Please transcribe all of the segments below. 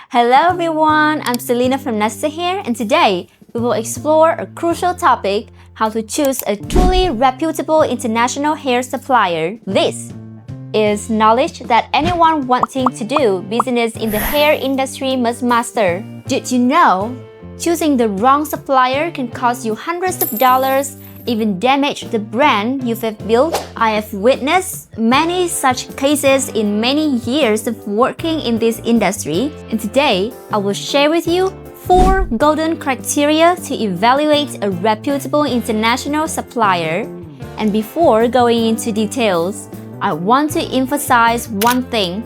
Hello everyone, I'm Selena from Nasahair, and today we will explore a crucial topic: how to choose a truly reputable international hair supplier. This is knowledge that anyone wanting to do business in the hair industry must master. Did you know choosing the wrong supplier can cost you hundreds of dollars, even damage the brand you've built? I have witnessed many such cases in many years of working in this industry, and today I will share with you 4 golden criteria to evaluate a reputable international supplier. And before going into details, I want to emphasize one thing.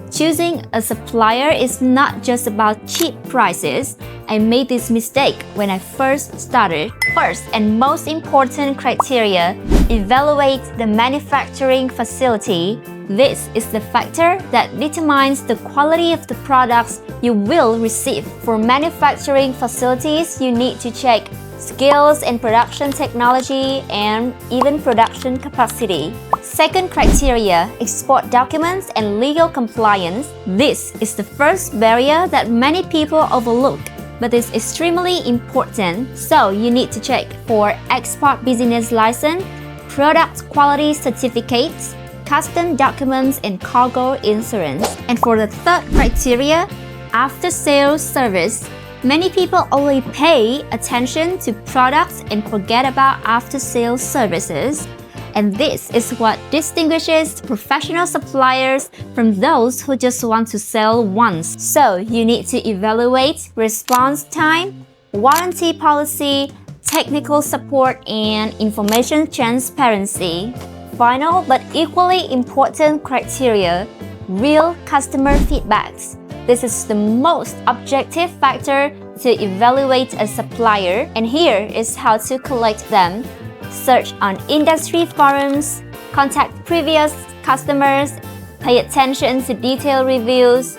Choosing a supplier is not just about cheap prices. I made this mistake when I first started. First and most important criteria, evaluate the manufacturing facility. This is the factor that determines the quality of the products you will receive. For manufacturing facilities, you need to check skills and production technology and even production capacity. Second criteria, export documents and legal compliance. This is the first barrier that many people overlook, but is extremely important. So you need to check for export business license, product quality certificates, custom documents, and cargo insurance. And for the third criteria, after-sales service. Many people only pay attention to products and forget about after-sales services. And this is what distinguishes professional suppliers from those who just want to sell once. So you need to evaluate response time, warranty policy, technical support, and information transparency. Final but equally important criteria, real customer feedbacks. This is the most objective factor to evaluate a supplier, and here is how to collect them. Search on industry forums, contact previous customers, pay attention to detailed reviews,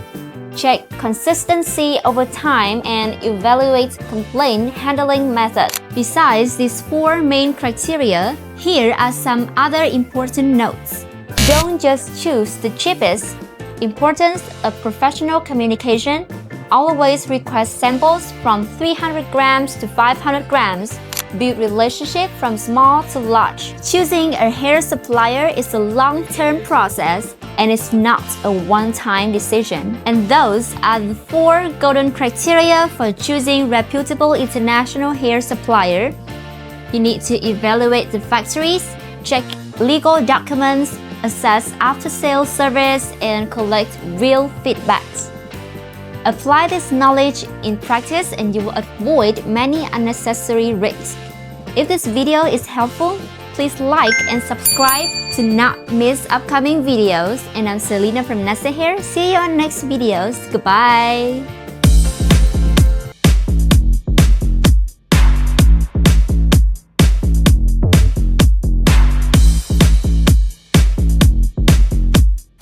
check consistency over time, and evaluate complaint handling method. Besides these 4 main criteria, here are some other important notes. Don't just choose the cheapest. Importance of professional communication. Always request samples from 300 grams to 500 grams. Build relationship from small to large. Choosing a hair supplier is a long-term process, and it's not a one-time decision. And those are the 4 golden criteria for choosing reputable international hair supplier. You need to evaluate the factories, check legal documents, assess after-sales service, and collect real feedbacks. Apply this knowledge in practice and you will avoid many unnecessary risks. If this video is helpful, please like and subscribe to not miss upcoming videos. And I'm Selena from Nasahair. See you on next videos. Goodbye!